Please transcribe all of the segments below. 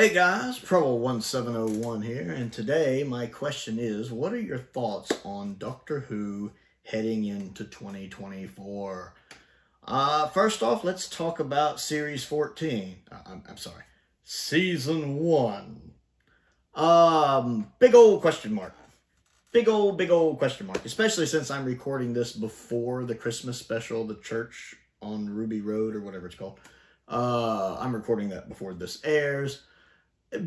Hey guys, Prowl 1701 here, and today my question is, what are your thoughts on Doctor Who heading into 2024? First off, let's talk about Series 14. I'm sorry, Season 1. Big old question mark. Big old question mark, especially since I'm recording this before the Christmas special, The Church on Ruby Road, or whatever it's called. I'm recording that before this airs.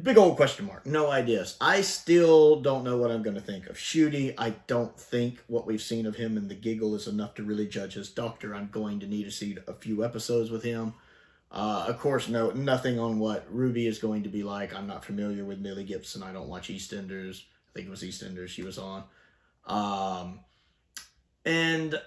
Big old question mark. No ideas. I still don't know what I'm going to think of Shooty. I don't think what we've seen of him in The Giggle is enough to really judge his Doctor. I'm going to need to see a few episodes with him. Of course, nothing on what Ruby is going to be like. I'm not familiar with Millie Gibson. I don't watch EastEnders. I think it was EastEnders she was on. And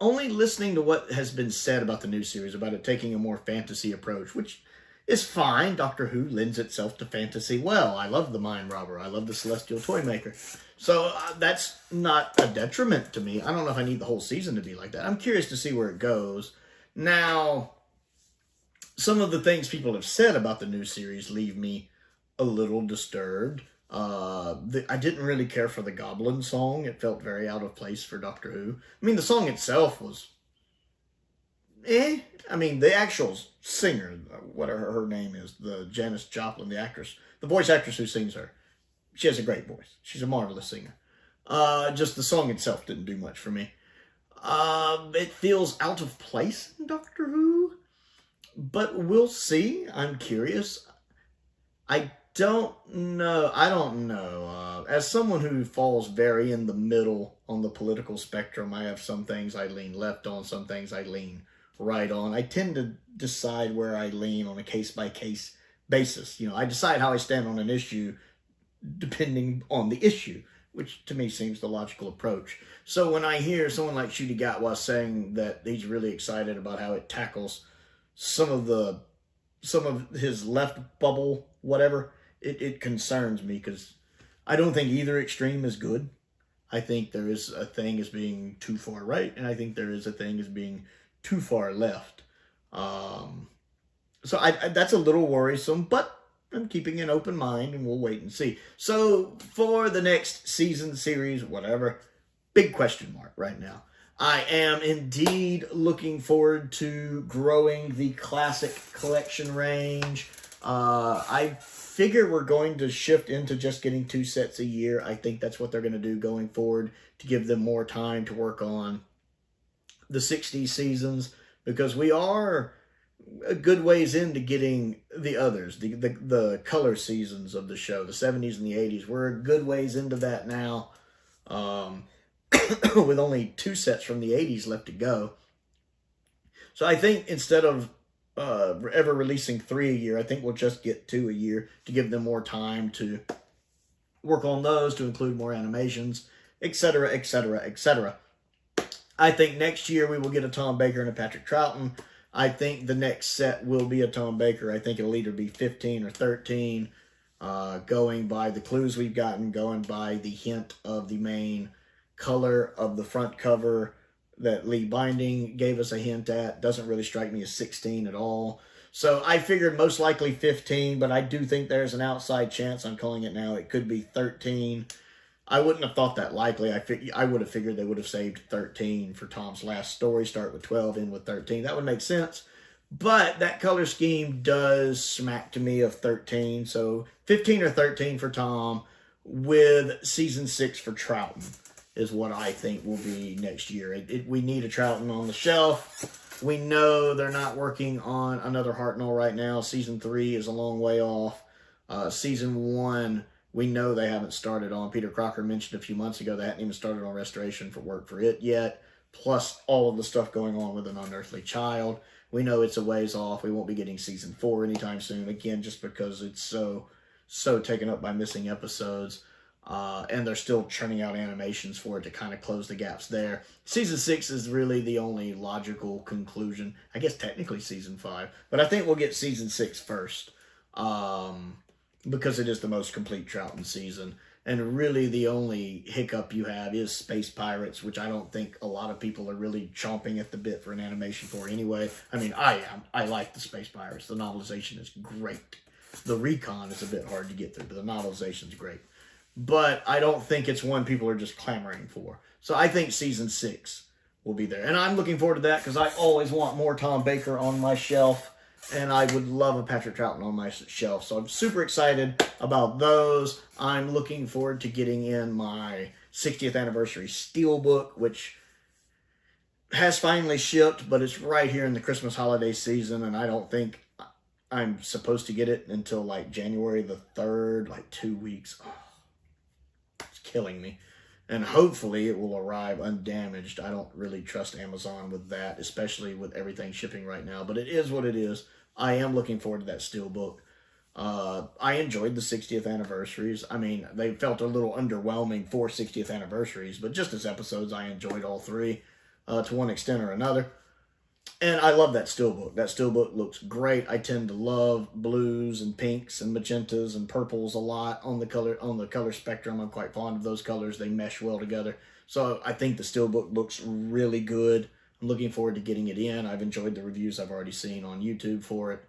only listening to what has been said about the new series, about it taking a more fantasy approach, which is fine. Doctor Who lends itself to fantasy well. I love the Mind Robber. I love the Celestial Toymaker. So that's not a detriment to me. I don't know if I need the whole season to be like that. I'm curious to see where it goes. Now, some of the things people have said about the new series leave me a little disturbed. I didn't really care for the Goblin song. It felt very out of place for Doctor Who. I mean, the song itself was I mean, the actual singer, whatever her name is, the Janis Joplin, the actress, the voice actress who sings her, she has a great voice. She's a marvelous singer. Just the song itself didn't do much for me. It feels out of place in Doctor Who, but we'll see. I'm curious. I don't know. As someone who falls very in the middle on the political spectrum, I have some things I lean left on, some things I lean right on. I tend to decide where I lean on a case-by-case basis. You know, I decide how I stand on an issue depending on the issue, which to me seems the logical approach. So when I hear someone like Ncuti Gatwa saying that he's really excited about how it tackles some of his left bubble, whatever, it concerns me, because I don't think either extreme is good. I think there is a thing as being too far right, and I think there is a thing as being too far left. So that's a little worrisome, but I'm keeping an open mind, and we'll wait and see. So for the next season, series, whatever, big question mark right now. I am indeed looking forward to growing the classic collection range. I figure we're going to shift into just getting 2 sets a year. I think that's what they're going to do going forward, to give them more time to work on the 60s seasons, because we are a good ways into getting the others, the color seasons of the show, the 70s and the 80s. We're a good ways into that now, with only 2 sets from the 80s left to go. So I think instead of ever releasing 3 a year, I think we'll just get 2 a year to give them more time to work on those, to include more animations, etc., etc., etc. I think next year we will get a Tom Baker and a Patrick Troughton. I think the next set will be a Tom Baker. I think it'll either be 15 or 13, going by the clues we've gotten, going by the hint of the main color of the front cover that Lee Binding gave us a hint at. Doesn't really strike me as 16 at all. So I figured most likely 15, but I do think there's an outside chance, I'm calling it now, it could be 13. I wouldn't have thought that likely. I would have figured they would have saved 13 for Tom's last story, start with 12, end with 13. That would make sense. But that color scheme does smack to me of 13. So 15 or 13 for Tom, with season 6 for Troughton is what I think will be next year. We need a Troughton on the shelf. We know they're not working on another Hartnell right now. Season 3 is a long way off. Season 1... we know they haven't started on. Peter Crocker mentioned a few months ago they hadn't even started on restoration for work for it yet, plus all of the stuff going on with An Unearthly Child. We know it's a ways off. We won't be getting season 4 anytime soon, again, just because it's so taken up by missing episodes. And they're still churning out animations for it to kind of close the gaps there. Season 6 is really the only logical conclusion. I guess technically season 5, but I think we'll get season 6 first. Because it is the most complete Troughton season. And really the only hiccup you have is Space Pirates, which I don't think a lot of people are really chomping at the bit for an animation for anyway. I mean, I am. I like the Space Pirates. The novelization is great. The recon is a bit hard to get through, but the novelization's great. But I don't think it's one people are just clamoring for. So I think season 6 will be there. And I'm looking forward to that because I always want more Tom Baker on my shelf. And I would love a Patrick Troughton on my shelf. So I'm super excited about those. I'm looking forward to getting in my 60th anniversary Steelbook, which has finally shipped, but it's right here in the Christmas holiday season. And I don't think I'm supposed to get it until like January the 3rd, like 2 weeks. Oh, it's killing me. And hopefully it will arrive undamaged. I don't really trust Amazon with that, especially with everything shipping right now. But it is what it is. I am looking forward to that Steelbook. I enjoyed the 60th anniversaries. I mean, they felt a little underwhelming for 60th anniversaries, but just as episodes, I enjoyed all 3 to one extent or another. And I love that Steelbook. That Steelbook looks great. I tend to love blues and pinks and magentas and purples a lot on the color spectrum. I'm quite fond of those colors. They mesh well together. So I think the Steelbook looks really good. I'm looking forward to getting it in. I've enjoyed the reviews I've already seen on YouTube for it.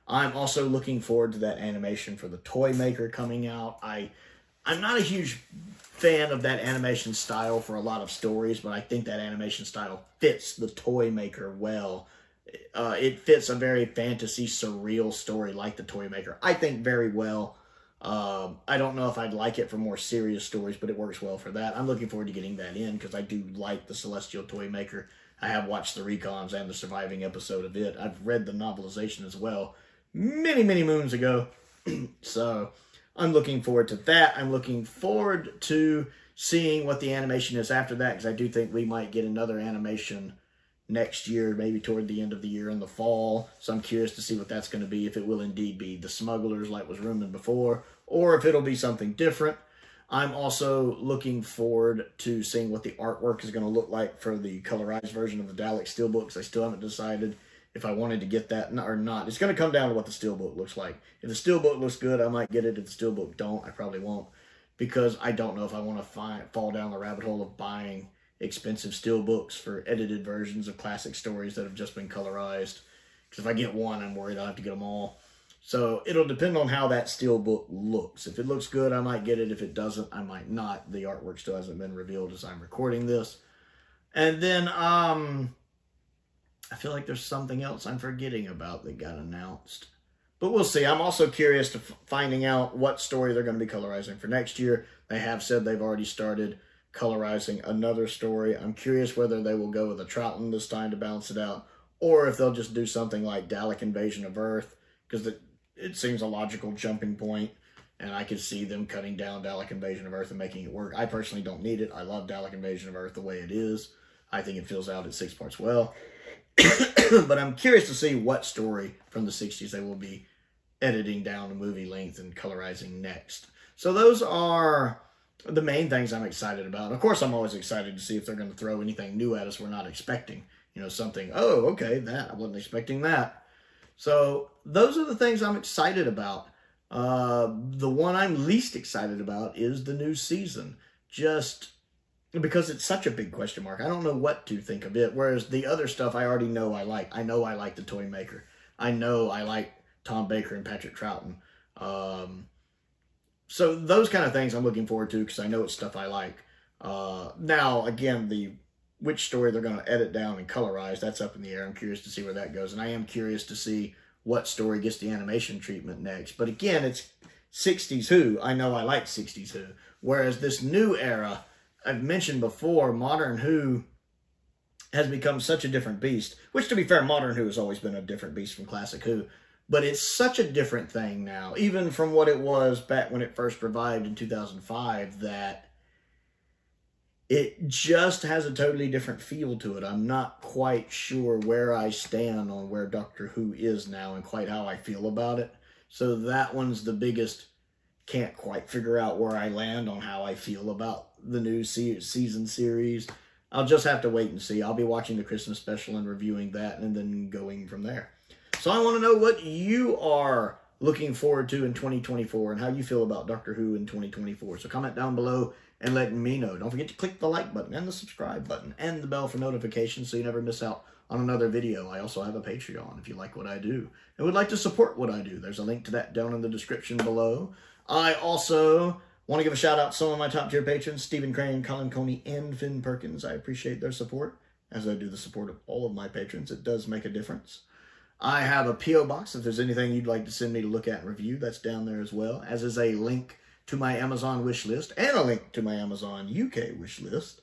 I'm also looking forward to that animation for the Toy Maker coming out. I'm not a huge fan of that animation style for a lot of stories, but I think that animation style fits the Toy Maker well. It fits a very fantasy, surreal story like the Toy Maker, I think, very well. I don't know if I'd like it for more serious stories, but it works well for that. I'm looking forward to getting that in because I do like the Celestial Toy Maker. I have watched the recons and the surviving episode of it. I've read the novelization as well many, many moons ago. So I'm looking forward to that. I'm looking forward to seeing what the animation is after that, because I do think we might get another animation next year, maybe toward the end of the year in the fall. So I'm curious to see what that's going to be, if it will indeed be the Smugglers like was rumored before, or if it'll be something different. I'm also looking forward to seeing what the artwork is going to look like for the colorized version of the Dalek Steelbooks. I still haven't decided if I wanted to get that or not. It's going to come down to what the Steelbook looks like. If the Steelbook looks good, I might get it. If the Steelbook don't, I probably won't, because I don't know if I want to fall down the rabbit hole of buying expensive Steelbooks for edited versions of classic stories that have just been colorized. Because if I get one, I'm worried I'll have to get them all. So it'll depend on how that Steelbook looks. If it looks good, I might get it. If it doesn't, I might not. The artwork still hasn't been revealed as I'm recording this. And then I feel like there's something else I'm forgetting about that got announced. But we'll see. I'm also curious to finding out what story they're going to be colorizing for next year. They have said they've already started colorizing another story. I'm curious whether they will go with a Troughton this time to balance it out, or if they'll just do something like Dalek Invasion of Earth, because it seems a logical jumping point, and I could see them cutting down Dalek Invasion of Earth and making it work. I personally don't need it. I love Dalek Invasion of Earth the way it is. I think it fills out at 6 parts well. But I'm curious to see what story from the 60s they will be editing down to movie length and colorizing next. So those are the main things I'm excited about. Of course, I'm always excited to see if they're going to throw anything new at us we're not expecting. You know, something, oh, okay, that, I wasn't expecting that. So those are the things I'm excited about. The one I'm least excited about is the new season. Just because it's such a big question mark. I don't know what to think of it. Whereas the other stuff I already know I like. I know I like the Toy Maker. I know I like Tom Baker and Patrick Troughton. So those kind of things I'm looking forward to because I know it's stuff I like. Now, again, which story they're going to edit down and colorize, that's up in the air. I'm curious to see where that goes. And I am curious to see what story gets the animation treatment next. But again, it's 60s Who. I know I like 60s Who. Whereas this new era, I've mentioned before, Modern Who has become such a different beast. Which, to be fair, Modern Who has always been a different beast from Classic Who. But it's such a different thing now, even from what it was back when it first revived in 2005, that it just has a totally different feel to it. I'm not quite sure where I stand on where Doctor Who is now and quite how I feel about it. So that one's the biggest, can't quite figure out where I land on how I feel about the new season series. I'll just have to wait and see. I'll be watching the Christmas special and reviewing that and then going from there. So I want to know what you are looking forward to in 2024 and how you feel about Doctor Who in 2024. So comment down below and letting me know. Don't forget to click the like button and the subscribe button and the bell for notifications so you never miss out on another video. I also have a Patreon if you like what I do and would like to support what I do. There's a link to that down in the description below. I also want to give a shout out to some of my top tier patrons, Stephen Crane, Colin Coney, and Finn Perkins. I appreciate their support, as I do the support of all of my patrons. It does make a difference. I have a P.O. box. If there's anything you'd like to send me to look at and review, that's down there as well, as is a link to my Amazon wish list and a link to my Amazon UK wish list.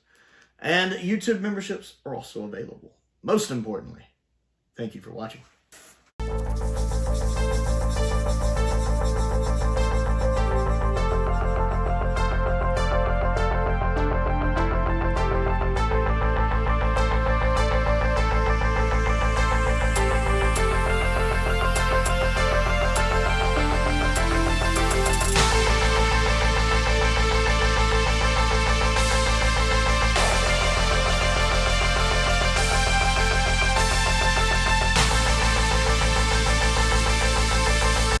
And YouTube memberships are also available. Most importantly, thank you for watching.